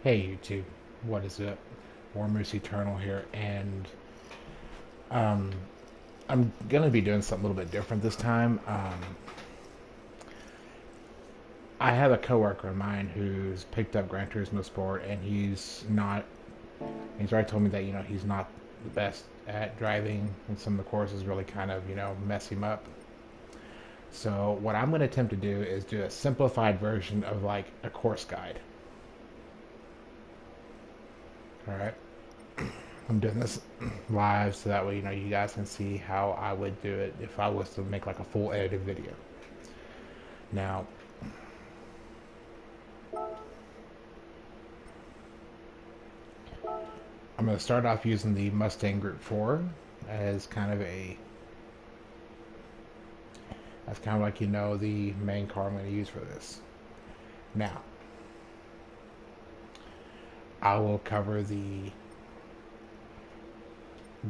Hey YouTube, what is up? Warmoose Eternal here, and um, I'm gonna be doing something a little bit different this time. I have a coworker of mine who's picked up Gran Turismo Sport, and he's already told me that he's not the best at driving, and some of the courses really kind of mess him up. So what I'm gonna attempt to do is do a simplified version of like a course guide. All right. I'm doing this live so that way you guys can see how I would do it if I was to make like a full edited video. Now, I'm going to start off using the Mustang Group 4 as kind of a that's kind of like the main car I'm going to use for this. Now, I will cover the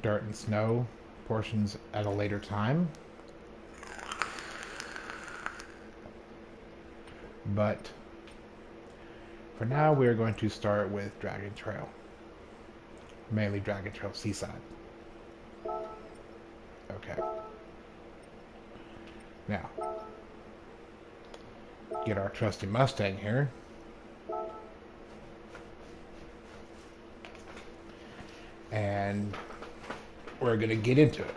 dirt and snow portions at a later time. But for now, we're going to start with Dragon Trail, mainly Dragon Trail Seaside. Okay. Now, get our trusty Mustang here. And we're going to get into it.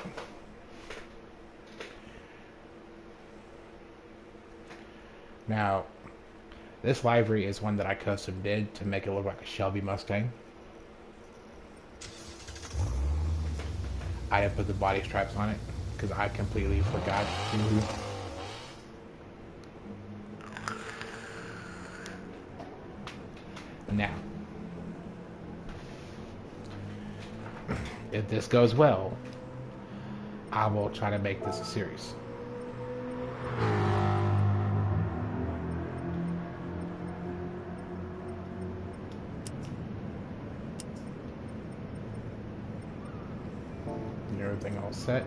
Now, this livery is one that I custom did to make it look like a Shelby Mustang. I didn't put the body stripes on it because I completely forgot to. Now, if this goes well, I will try to make this a series. Everything all set.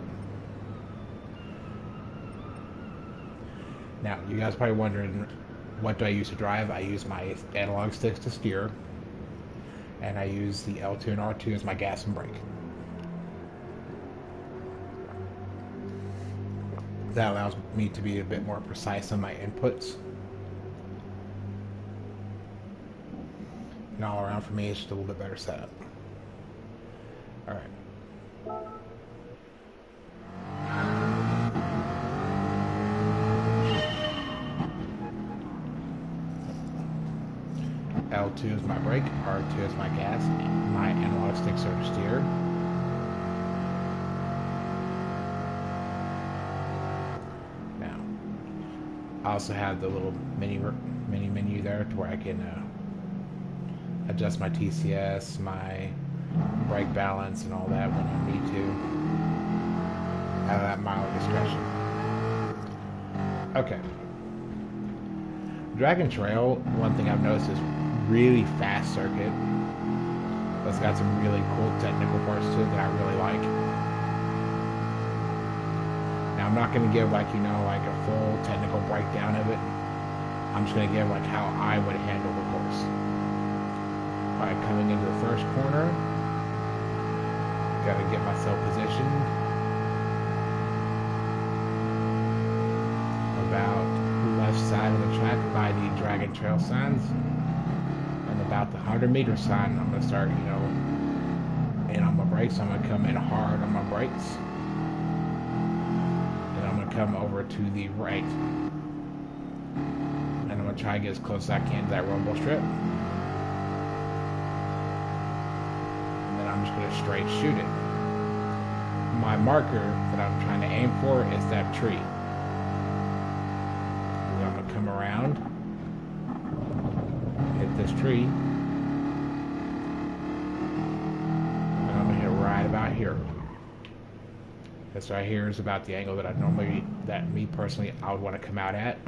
Now, you guys are probably wondering, what do I use to drive? I use my analog sticks to steer, and I use the L2 and R2 as my gas and brake. That allows me to be a bit more precise on my inputs. And all around for me, it's just a little bit better setup. Alright. L2 is my brake, R2 is my gas, and my analog sticks are to steer. Now, I also have the little mini menu there to where I can adjust my TCS, my brake balance, and all that when I need to. Have that mild discretion. Okay. Dragon Trail, one thing I've noticed is really fast circuit. But it's got some really cool technical parts to it that I really like. Now I'm not going to give like a full technical breakdown of it. I'm just going to give like how I would handle the course. Alright, coming into the first corner, got to get myself positioned about the left side of the track by the Dragon Trail signs. And about the 100-meter sign, I'm going to start, and on my brakes, I'm going to come in hard on my brakes. And I'm going to come over to the right. And I'm going to try to get as close as I can to that rumble strip. And then I'm just going to straight shoot it. My marker that I'm trying to aim for is that tree. And I'm going to come around, hit this tree, and I'm going to hit right about here. This right here is about the angle that me personally, I would want to come out at.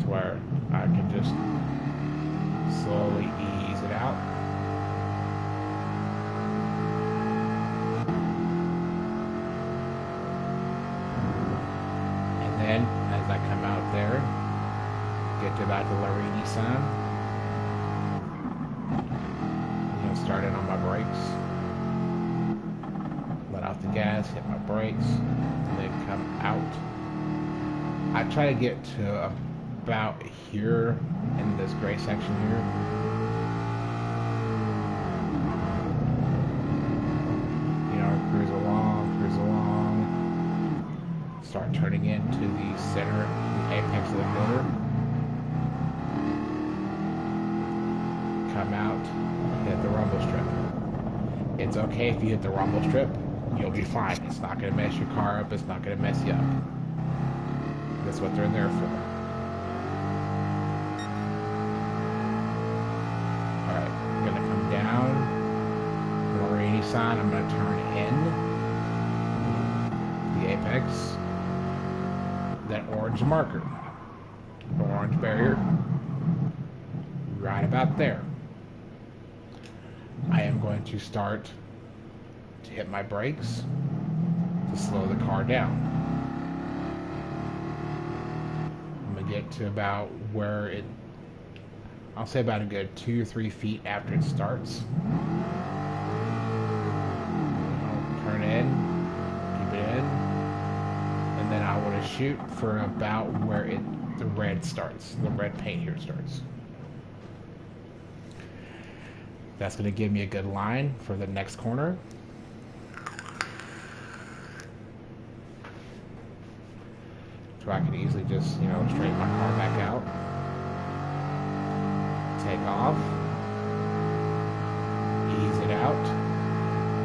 To where I can just slowly ease it out. And then, as I come out there, get to about the Larini sign. Start in on my brakes. Let off the gas, hit my brakes, and then come out. I try to get to about here in this gray section here. Cruise along. Start turning into the center, the apex of the motor. Come out, hit the rumble strip. It's okay if you hit the rumble strip, you'll be fine. It's not going to mess your car up, it's not going to mess you up. That's what they're there for. Alright, I'm going to come down. Or any sign, I'm going to turn in the apex, that orange marker, the orange barrier, right about there. I am going to start to hit my brakes to slow the car down. I'm going to get to about where I'll say about a good 2 or 3 feet after it starts. Turn in, keep it in, and then I want to shoot for about where the red starts, the red paint here starts. That's going to give me a good line for the next corner. So I can easily just, straighten my car back out, take off, ease it out,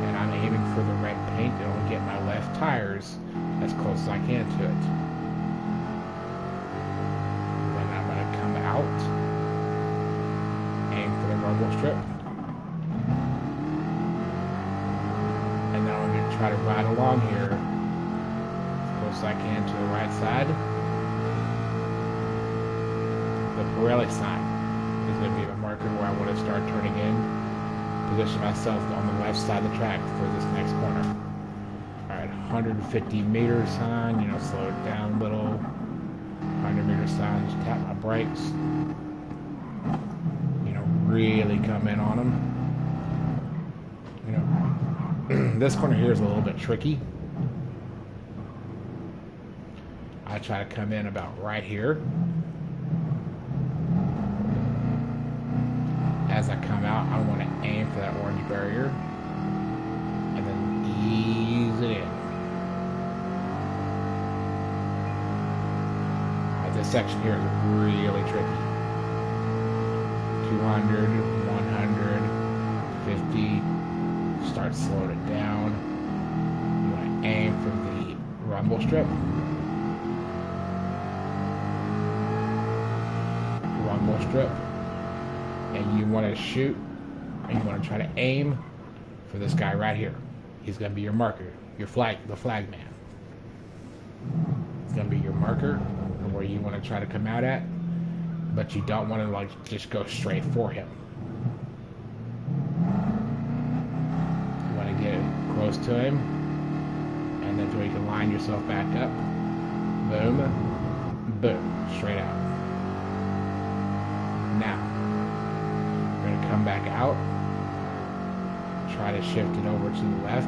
and I'm aiming for the red paint. It'll get my left tires as close as I can to it. Then I'm going to come out, aim for the rumble strip, and then I'm going to try to ride along here as close as I can to the right side. The Pirelli sign is going to be the marker where I want to start turning in. Position myself on the left side of the track for this next corner. Alright, 150 meter sign, slow it down a little. 100 meter sign, just tap my brakes. Really come in on them. This corner here is a little bit tricky. I try to come in about right here. As I come out, I want to aim for that orange barrier and then ease it in. This section here is really tricky. 200, 150, start slowing it down. You want to aim for the rumble strip. Rumble strip. And you want to shoot, and you want to try to aim for this guy right here. He's going to be your marker, the flag man. It's going to be your marker, where you want to try to come out at, but you don't want to just go straight for him. You want to get close to him, and then so you can line yourself back up. Boom, boom, straight out. Now, come back out, try to shift it over to the left.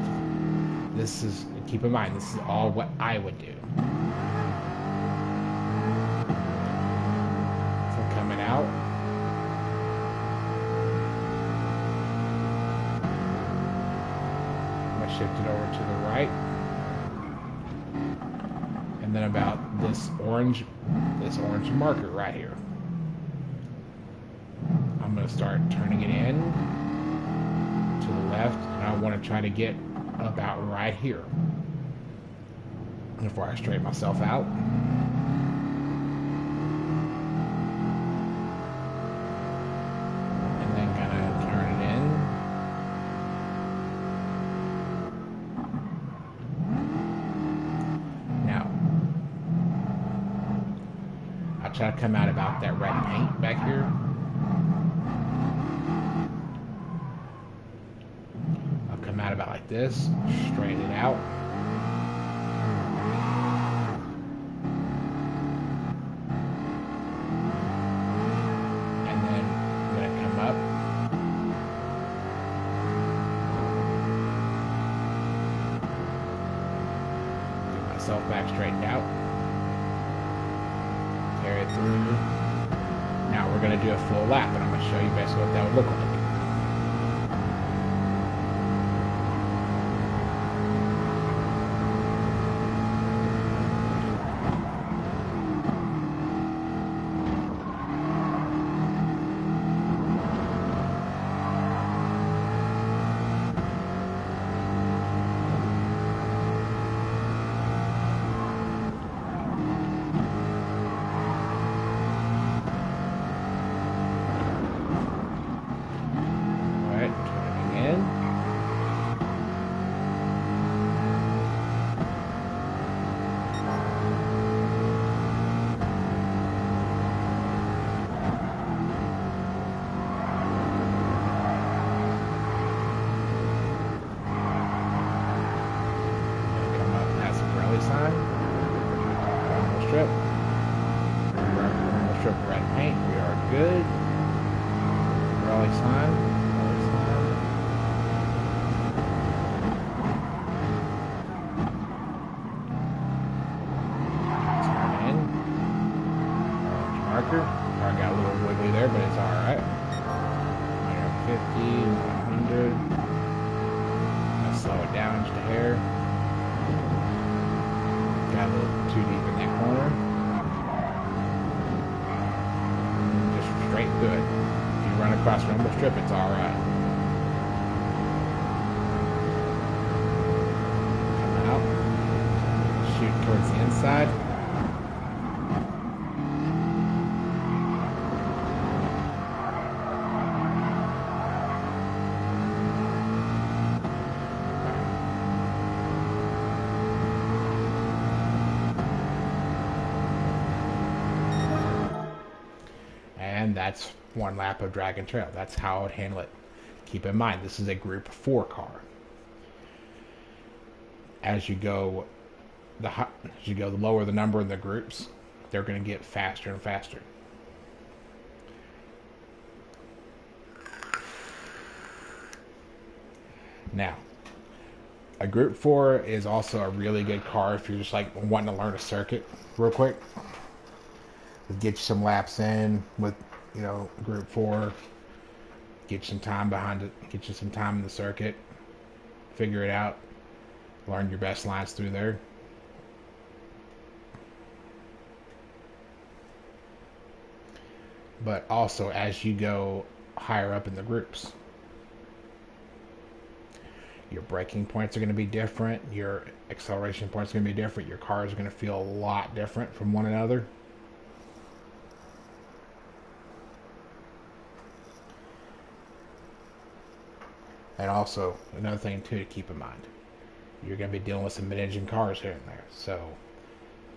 Keep in mind, this is all what I would do. So coming out, I'm going to shift it over to the right, and then about this orange marker right here. I'm going to start turning it in to the left, and I want to try to get about right here before I straighten myself out. And then kind of turn it in. Now, I try to come out about that red paint back here. Out about like this, straighten it out. yourself back straightened out. Carry it through. Now we're going to do a full lap, and I'm going to show you basically what that would look like. Strip. Rainbow strip red paint. We are good. Rally sign. Rally sign. Turn in. Orange marker. I got a little wiggly there, but it's alright. 150, 100. Let's slow it down just a hair. Got a little too deep in that corner. Just straight through it. If you run across rainbow strip, it's alright. Come out. Shoot towards the inside. And that's one lap of drag and trail. That's how I would handle it. Keep in mind, this is a group 4 car. As you go, the lower the number in the groups, they're going to get faster and faster. Now, a group 4 is also a really good car if you're just like wanting to learn a circuit real quick. Get you some laps in with, you know, group 4, get you some time behind it, get you some time in the circuit, figure it out, learn your best lines through there. But also as you go higher up in the groups, your braking points are going to be different, your acceleration points are going to be different, your cars are going to feel a lot different from one another. And also, another thing too to keep in mind, you're going to be dealing with some mid-engine cars here and there, so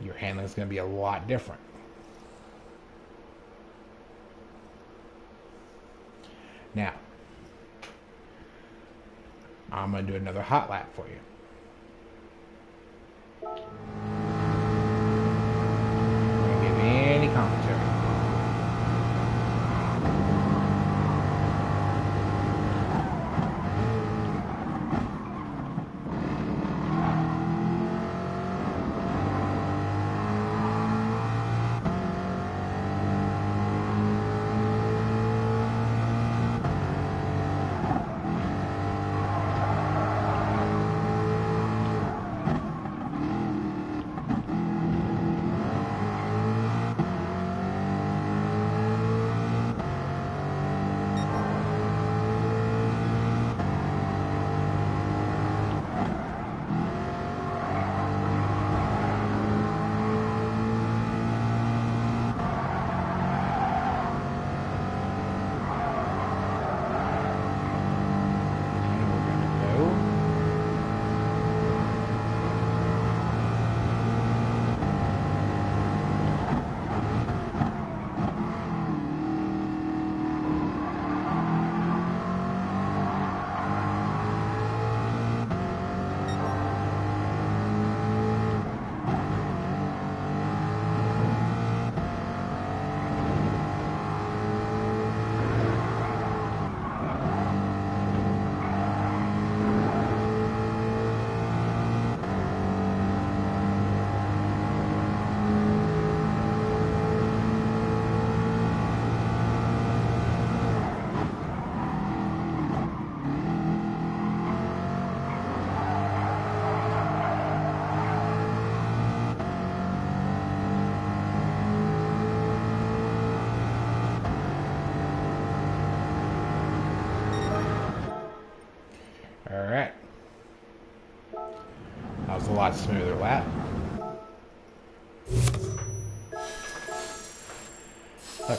your handling is going to be a lot different. Now, I'm going to do another hot lap for you. I'm going to give any commentary. lot smoother lap. Okay.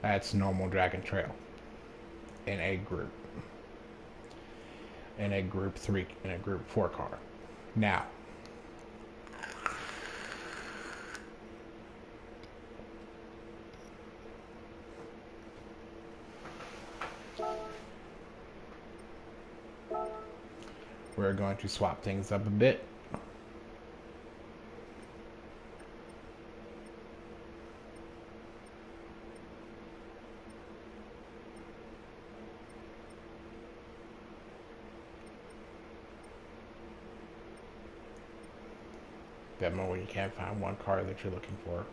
That's normal drag and trail in a group. In a group 3, in a group 4 car. Now, we're going to swap things up a bit. Demo when you can't find one car that you're looking for.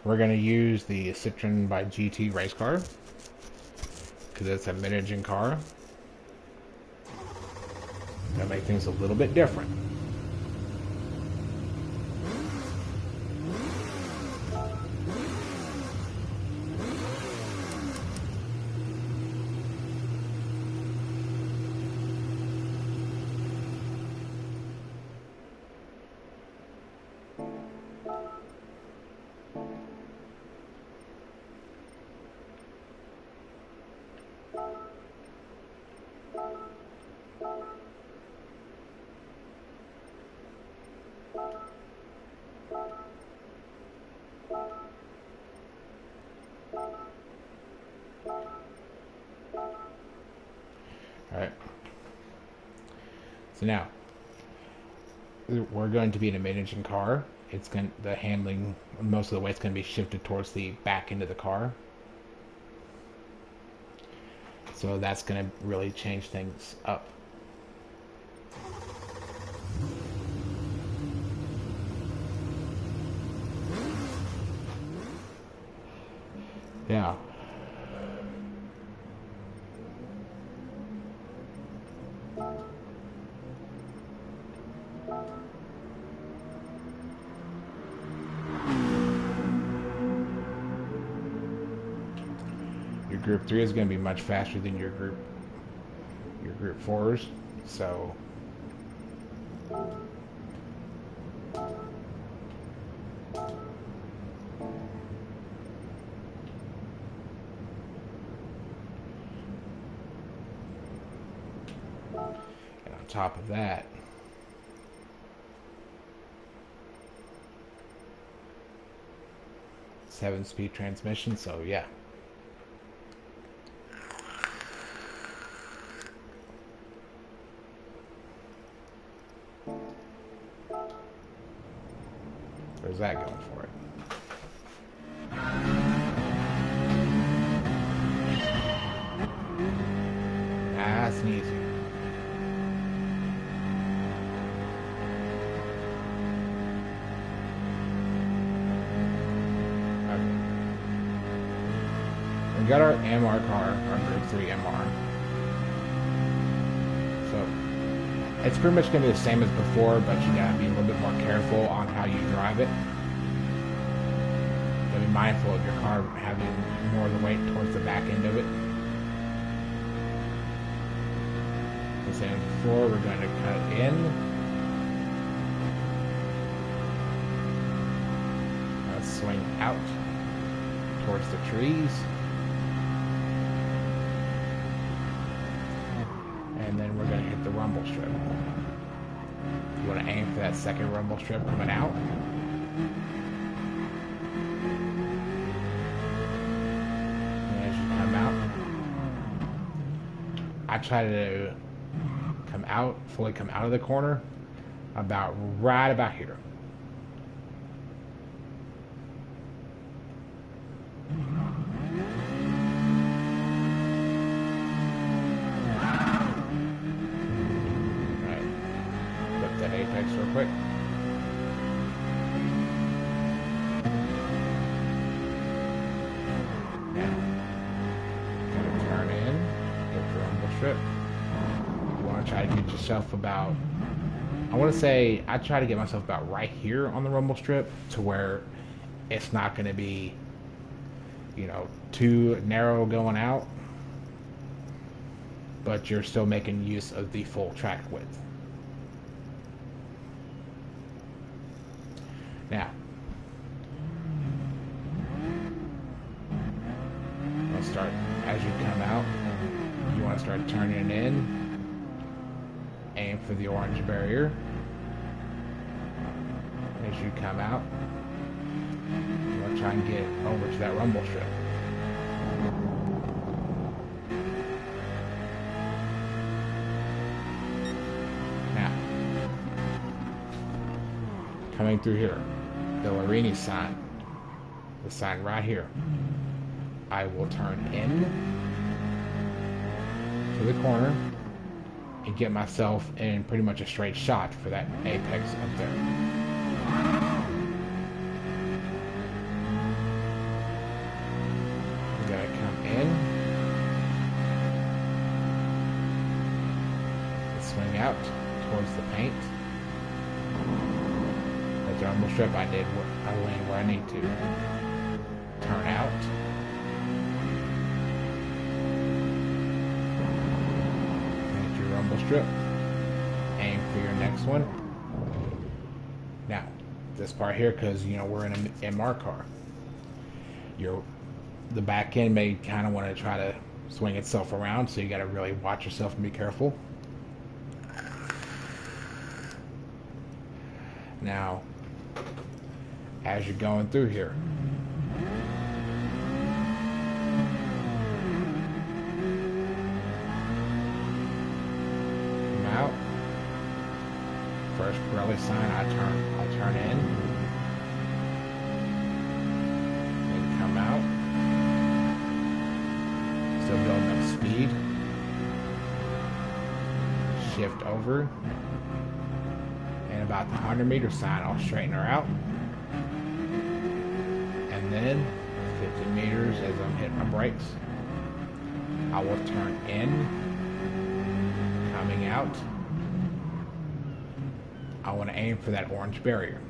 We're going to use the Citroen by GT race car because it's a mid-engine car. That'll make things a little bit different. Alright. So now, we're going to be in a mid-engine car. It's going the handling, most of the weight's going to be shifted towards the back end of the car. So that's going to really change things up. Yeah. Your group 3 is going to be much faster than your group 4s, so and on top of that, seven-speed transmission, so yeah. Where's that going for it? Nice and easy. Okay. We got our MR car, our Group 3 MR. So it's pretty much going to be the same as before, but you gotta be a little bit more careful on how you drive it. You gotta be mindful of your car having more of the weight towards the back end of it. As I said before, we're going to cut in. swing out towards the trees. And then we're going to hit the rumble strip. You want to aim for that second rumble strip coming out. And as you come out, I try to fully come out of the corner right about here. Apex real quick. Now, gonna turn in, hit the rumble strip. You want to try to get yourself about, I want to say, I try to get myself about right here on the rumble strip to where it's not going to be, you know, too narrow going out, but you're still making use of the full track width. Now, let's start, as you come out, you want to start turning in, aim for the orange barrier. As you come out, you want to try and get over to that rumble strip. Now, coming through here, the Larini sign, the sign right here, I will turn in to the corner and get myself in pretty much a straight shot for that apex up there. I'm gonna come in and swing out towards the paint. The rumble strip, I land where I need to. Turn out. Hit your rumble strip. Aim for your next one. Now, this part here, because you know we're in a MR car. The back end may kind of want to try to swing itself around, so you got to really watch yourself and be careful. Now, as you're going through here, come out. First Pirelli sign, I'll turn in. Then come out. Still building up speed. Shift over. And about the 100-meter sign, I'll straighten her out. And then 50 meters as I'm hitting my brakes, I will turn in, coming out. I want to aim for that orange barrier.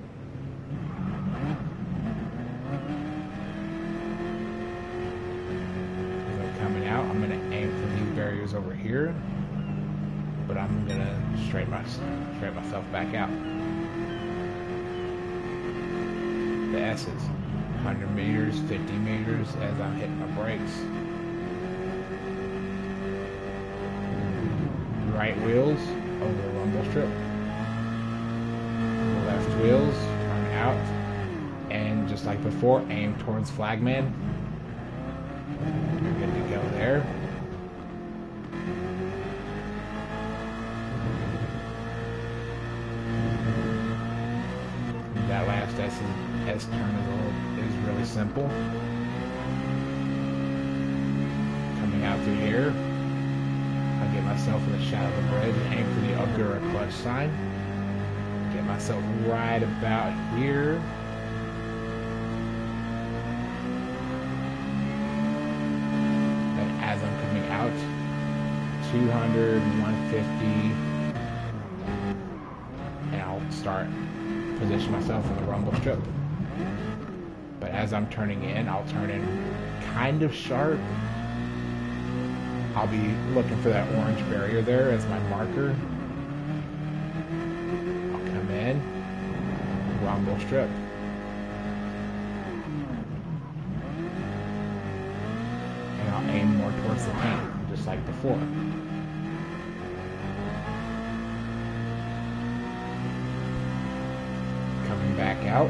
As I'm coming out, I'm going to aim for these barriers over here, but I'm going to straighten myself back out. The S's. 100 meters, 50 meters as I'm hitting my brakes. Right wheels over the rumble strip. Left wheels, turn out. And just like before, aim towards flagman. You're good to go there. That last S turn is really simple. Coming out through here, I get myself in the shadow of the bridge and aim for the Ogura clutch sign. Get myself right about here. And as I'm coming out, 200, 150, and I'll start position myself in the rumble strip. But as I'm turning in, I'll turn in kind of sharp. I'll be looking for that orange barrier there as my marker. I'll come in, rumble strip. I'll aim more towards the lane, just like before. Coming back out.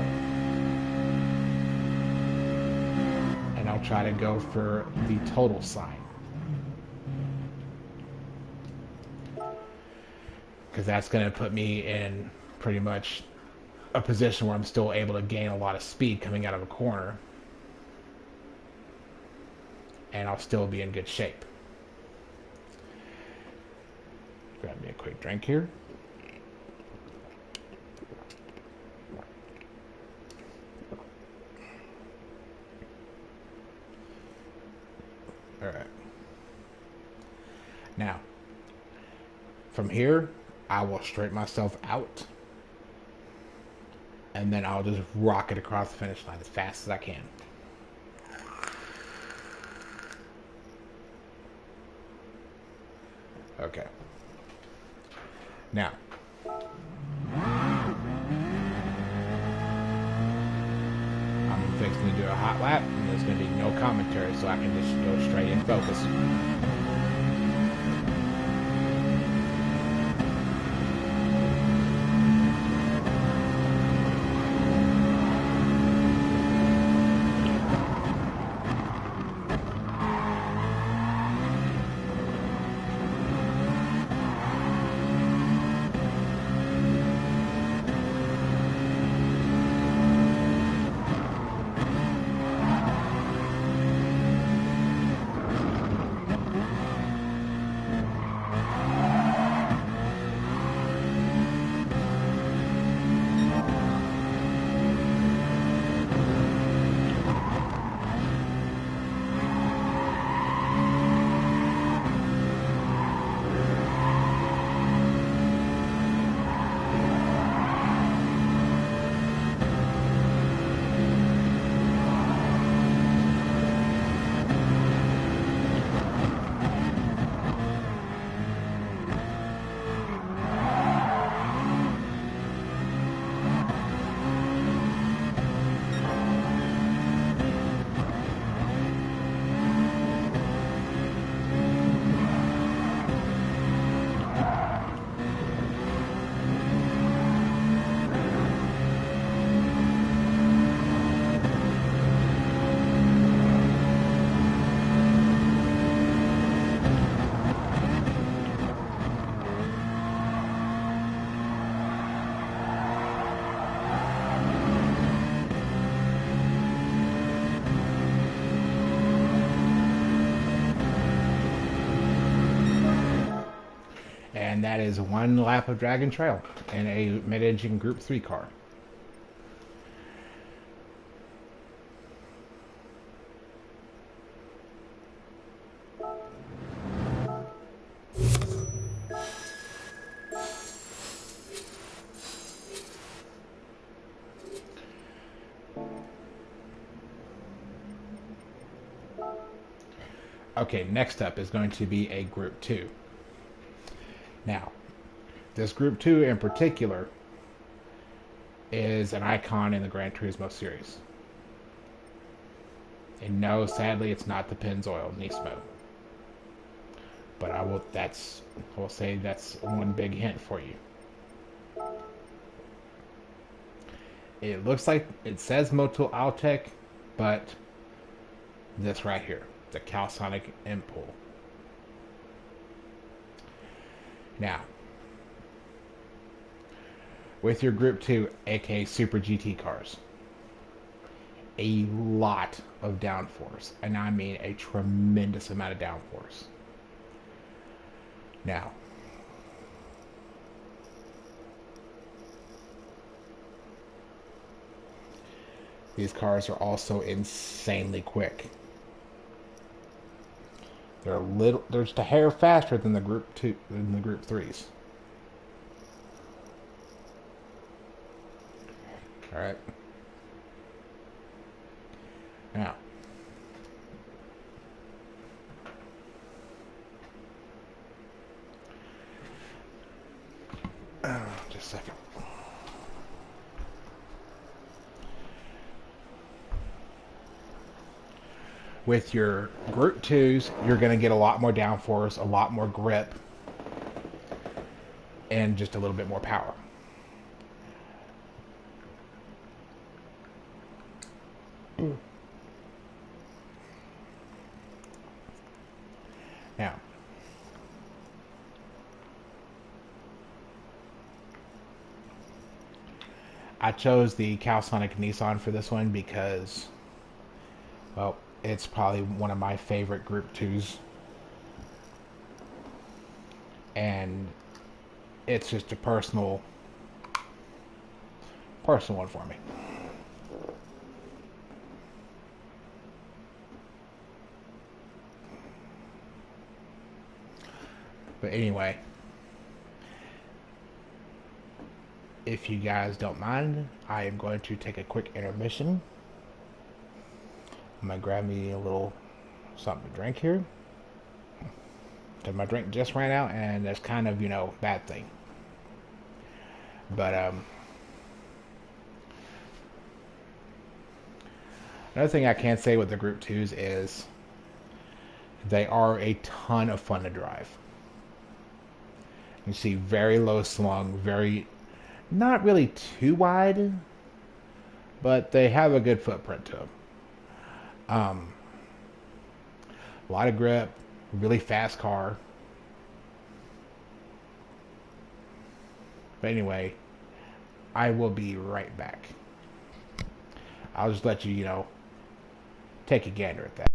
And I'll try to go for the total sign. Because that's going to put me in pretty much a position where I'm still able to gain a lot of speed coming out of a corner. And I'll still be in good shape. Grab me a quick drink here. All right. Now, from here, I will straighten myself out. And then I'll just rocket across the finish line as fast as I can. Okay. Now, I'm fixing to do a hot lap, and there's going to be no commentary, so I can just go straight in focus. And that is one lap of Dragon Trail in a mid-engine Group 3 car. Okay, next up is going to be a Group 2. Now, this Group 2 in particular is an icon in the Gran Turismo series. And no, sadly, it's not the Pennzoil Nismo. But I will say that's one big hint for you. It looks like it says Motul Altec, but this right here, the Calsonic Impul. Now, with your Group 2, aka Super GT cars, a lot of downforce, and I mean a tremendous amount of downforce. Now, these cars are also insanely quick. They're just a hair faster than the Group 3s. All right. Now, just a second. With your Group 2s, you're going to get a lot more downforce, a lot more grip, and just a little bit more power. Now, I chose the Cowsonic Nissan for this one because, well, it's probably one of my favorite Group 2s. And it's just a personal one for me. But anyway, if you guys don't mind, I am going to take a quick intermission. I'm going to grab me a little something to drink here. Because my drink just ran out, and that's kind of, bad thing. But, another thing I can say with the Group 2s is they are a ton of fun to drive. You see very low slung, very, not really too wide, but they have a good footprint to them. Um, a lot of grip, really fast car. But anyway, I will be right back. I'll just let you, take a gander at that.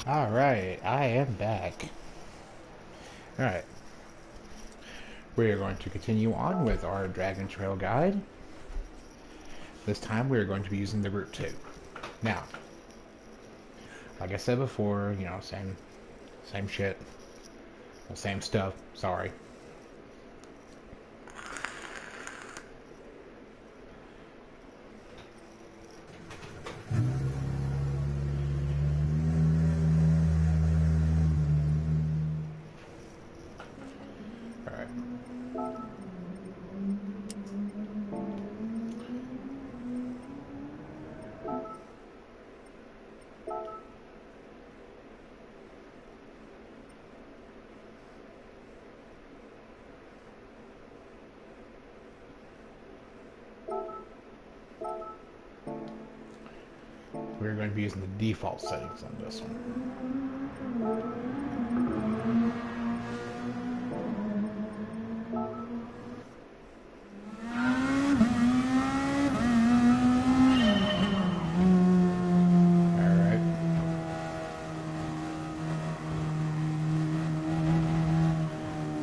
Alright, I am back. Alright, we are going to continue on with our Dragon Trail guide. This time we are going to be using the Route 2. Now, like I said before, you know, same shit, same stuff, sorry. Alright. We're going to be using the default settings on this one.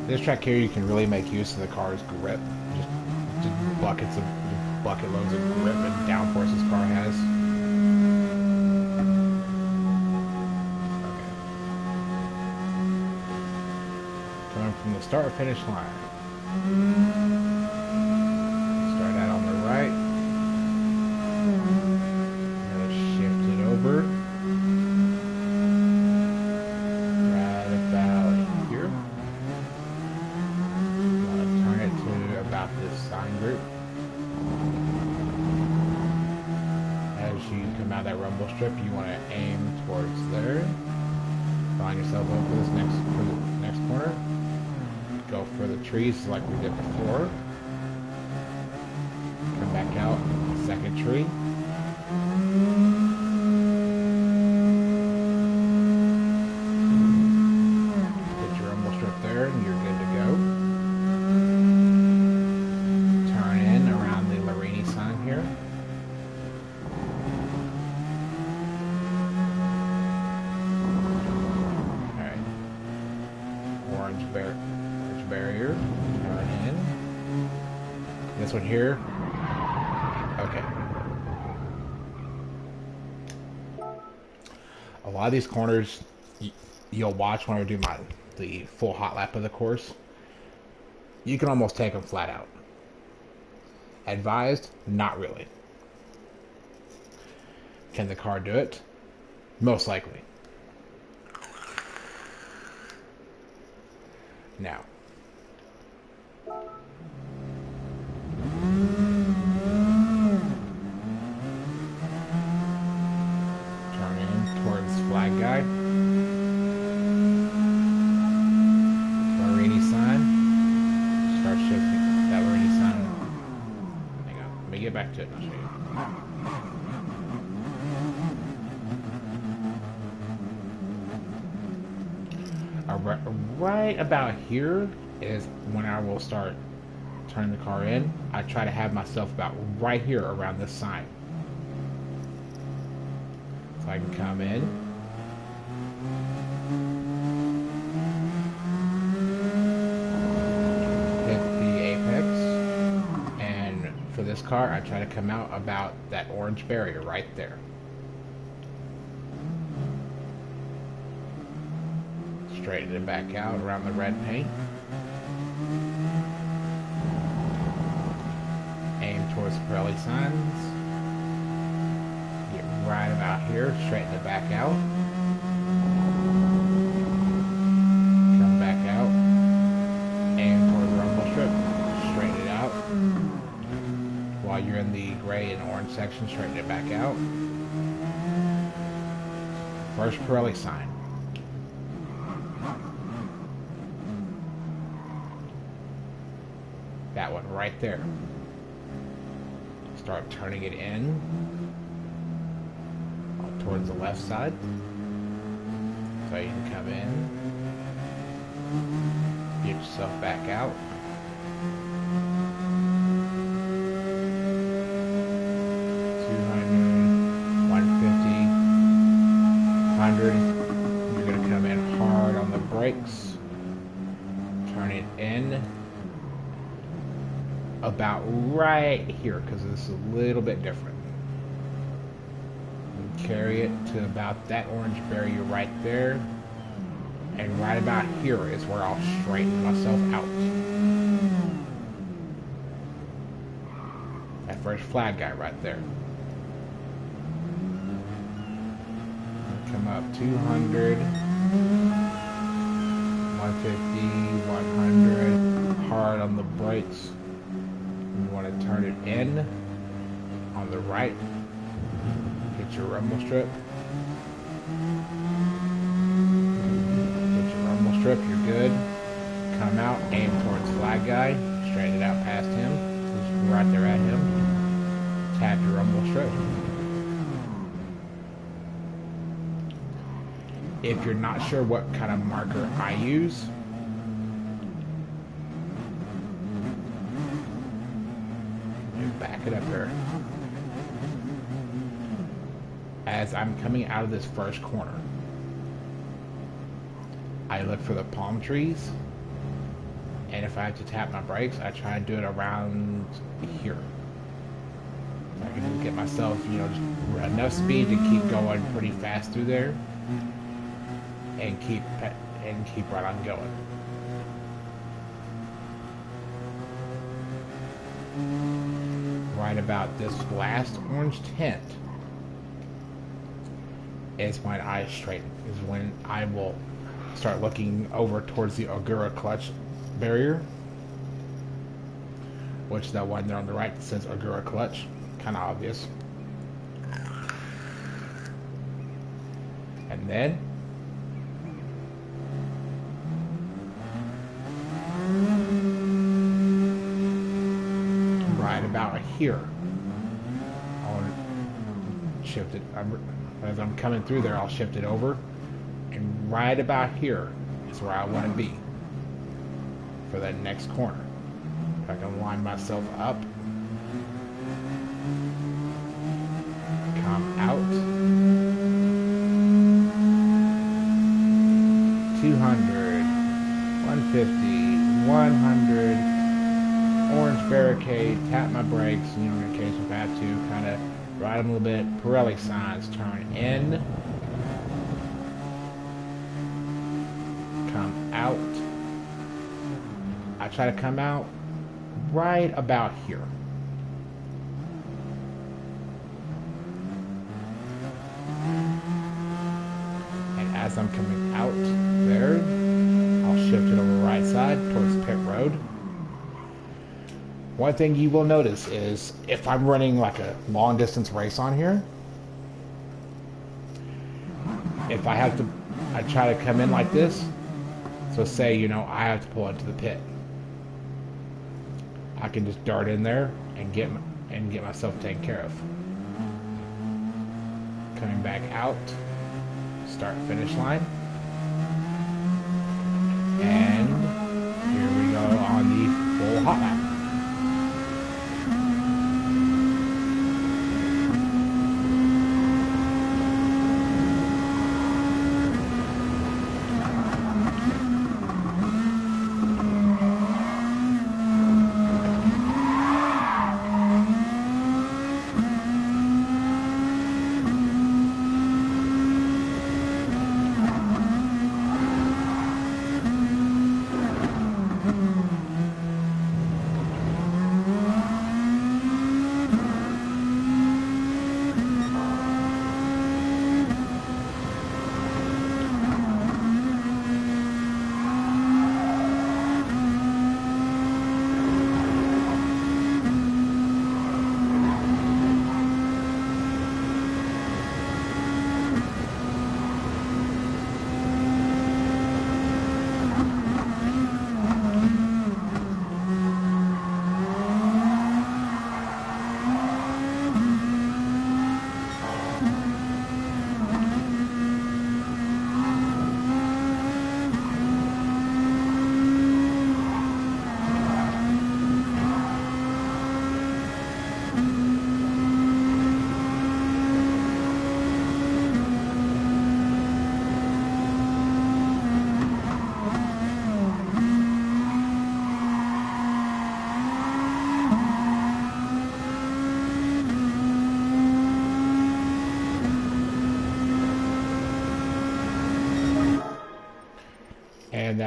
This track here, you can really make use of the car's grip. Just bucket loads of grip and downforce this car has. Okay. Coming from the start-finish line. Start out on the right. Gonna shift it over. This sign group. As you come out of that rumble strip, you want to aim towards there. Line yourself up for the next corner. Go for the trees like we did before. Come back out, second tree. Hit your rumble strip there, and you're good to go. Here. Alright. Orange barrier. Turn in. This one here. Okay. A lot of these corners you'll watch when I do the full hot lap of the course. You can almost take them flat out. Advised? Not really. Can the car do it? Most likely. Now. Turn in towards flag guy. Marini sign. Start shifting that Marini sign. Let me get back to it and I'll show you. Right about here is when I will start turning the car in. I try to have myself about right here around this sign. So I can come in. Hit the apex. And for this car, I try to come out about that orange barrier right there. Straighten it back out around the red paint. Aim towards the Pirelli signs. Get right about here, straighten it back out. Come back out. Aim towards the rumble strip. Straighten it out. While you're in the gray and orange section, straighten it back out. First Pirelli sign. That one right there. Start turning it in towards the left side. So you can come in, get yourself back out. 200, 150, 100. about right here because this is a little bit different. And carry it to about that orange barrier right there. And right about here is where I'll straighten myself out. That first flag guy right there. Come up 200, 150, 100. Hard on the brakes. You want to turn it in on the right. Get your rumble strip. Get your rumble strip, you're good. Come out, aim towards flag guy. Straighten it out past him. Just right there at him. Tap your rumble strip. If you're not sure what kind of marker I use, back it up here. As I'm coming out of this first corner, I look for the palm trees, and if I have to tap my brakes, I try to do it around here. So I can just get myself, just enough speed to keep going pretty fast through there, and keep right on going. Right about this last orange tint is when I straighten, is when I will start looking over towards the Ogura clutch barrier, which is that one there on the right that says Ogura clutch, kind of obvious. And then right about here, I'll shift it. As I'm coming through there, I'll shift it over, and right about here is where I want to be for that next corner. If I can line myself up, come out, 200, 150, 100, orange barricade, tap my brakes, in case if I have to, kind of ride them a little bit. Pirelli signs, turn in, come out. I try to come out right about here. And as I'm coming out there, I'll shift it over the right side towards pit road. One thing you will notice is if I'm running like a long distance race on here, if I have to, I try to come in like this. So say, I have to pull into the pit. I can just dart in there and get myself taken care of. Coming back out, start finish line. And here we go on the full hot lap.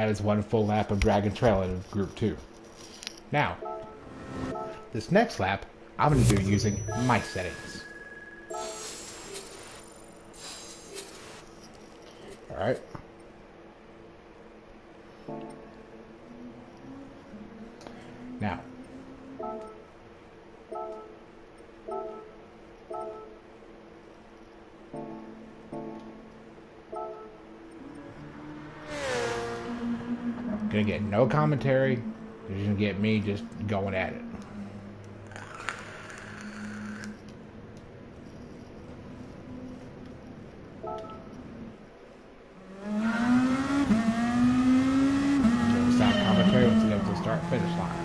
that is one full lap of Dragon Trail in Group 2. Now, this next lap, I'm going to do using my settings. Alright. Now, gonna get no commentary. You're gonna get me just going at it. No sound commentary once you get to the start finish line.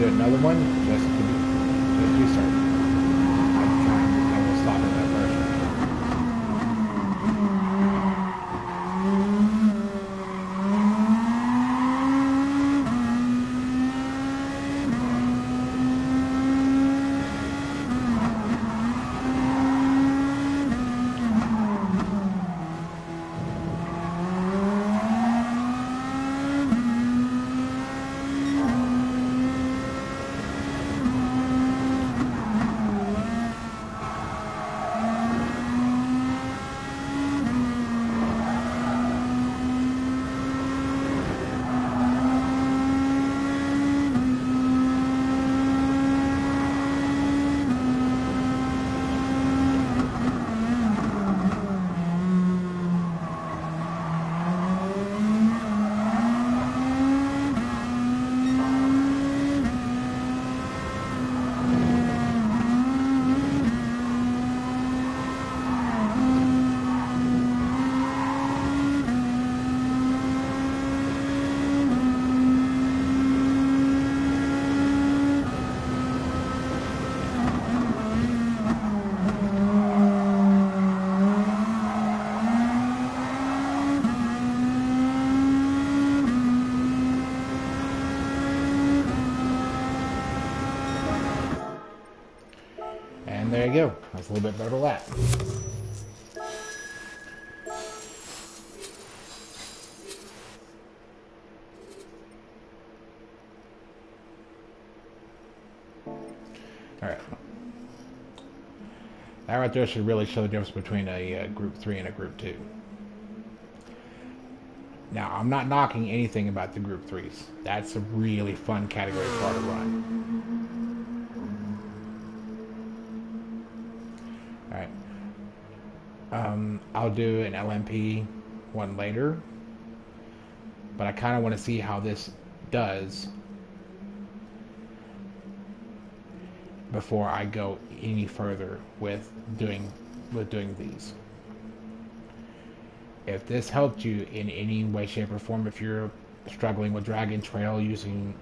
Another one just to start. I'm trying to, I will stop at that version. And there you go. That's a little bit better lap. Alright. That right there should really show the difference between a Group 3 and a Group 2. Now, I'm not knocking anything about the Group 3s. That's a really fun category car to run. Alright. I'll do an LMP one later. But I kind of want to see how this does before I go any further with doing these. If this helped you in any way, shape, or form, if you're struggling with drag and trail using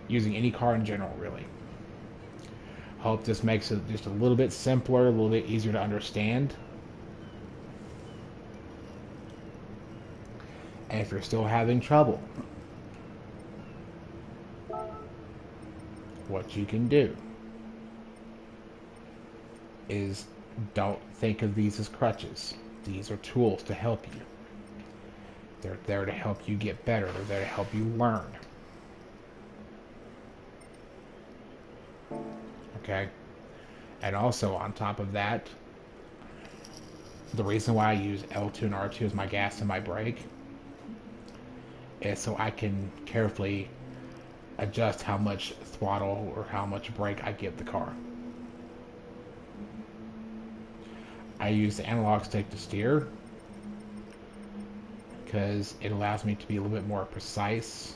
any car in general, really, hope this makes it just a little bit simpler, a little bit easier to understand. And if you're still having trouble, what you can do is don't think of these as crutches. These are tools to help you. They're there to help you get better. They're there to help you learn. Okay? And also, on top of that, the reason why I use L2 and R2 as my gas and my brake is so I can carefully adjust how much throttle or how much brake I give the car. I use the analog stick to steer because it allows me to be a little bit more precise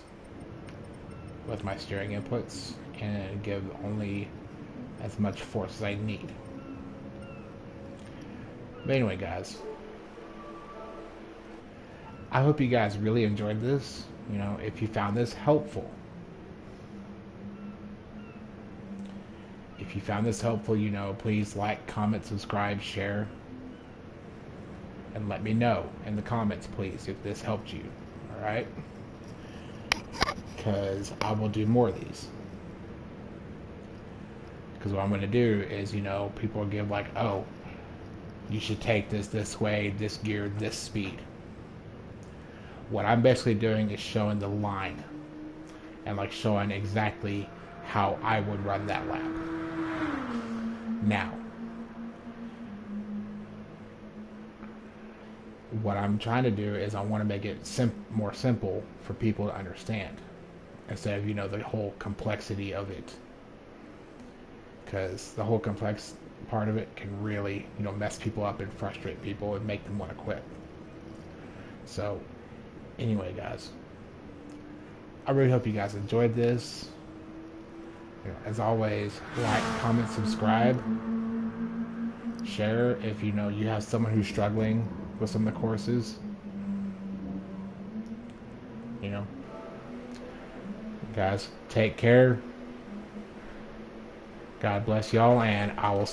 with my steering inputs and give only as much force as I need. But anyway, guys, I hope you guys really enjoyed this. You know, if you found this helpful, you know, please like, comment, subscribe, share, and let me know in the comments, please, if this helped you. All right? Because I will do more of these. Because what I'm going to do is, you know, people will give like, oh, you should take this way, this gear, this speed. What I'm basically doing is showing the line and like showing exactly how I would run that lap. Now, what I'm trying to do is I want to make it more simple for people to understand instead of, you know, the whole complexity of it. Because the whole complex part of it can really, you know, mess people up and frustrate people and make them want to quit. So, anyway, guys, I really hope you guys enjoyed this. You know, as always, like, comment, subscribe, share if you know you have someone who's struggling with some of the courses. You know, guys, take care. God bless y'all, and I will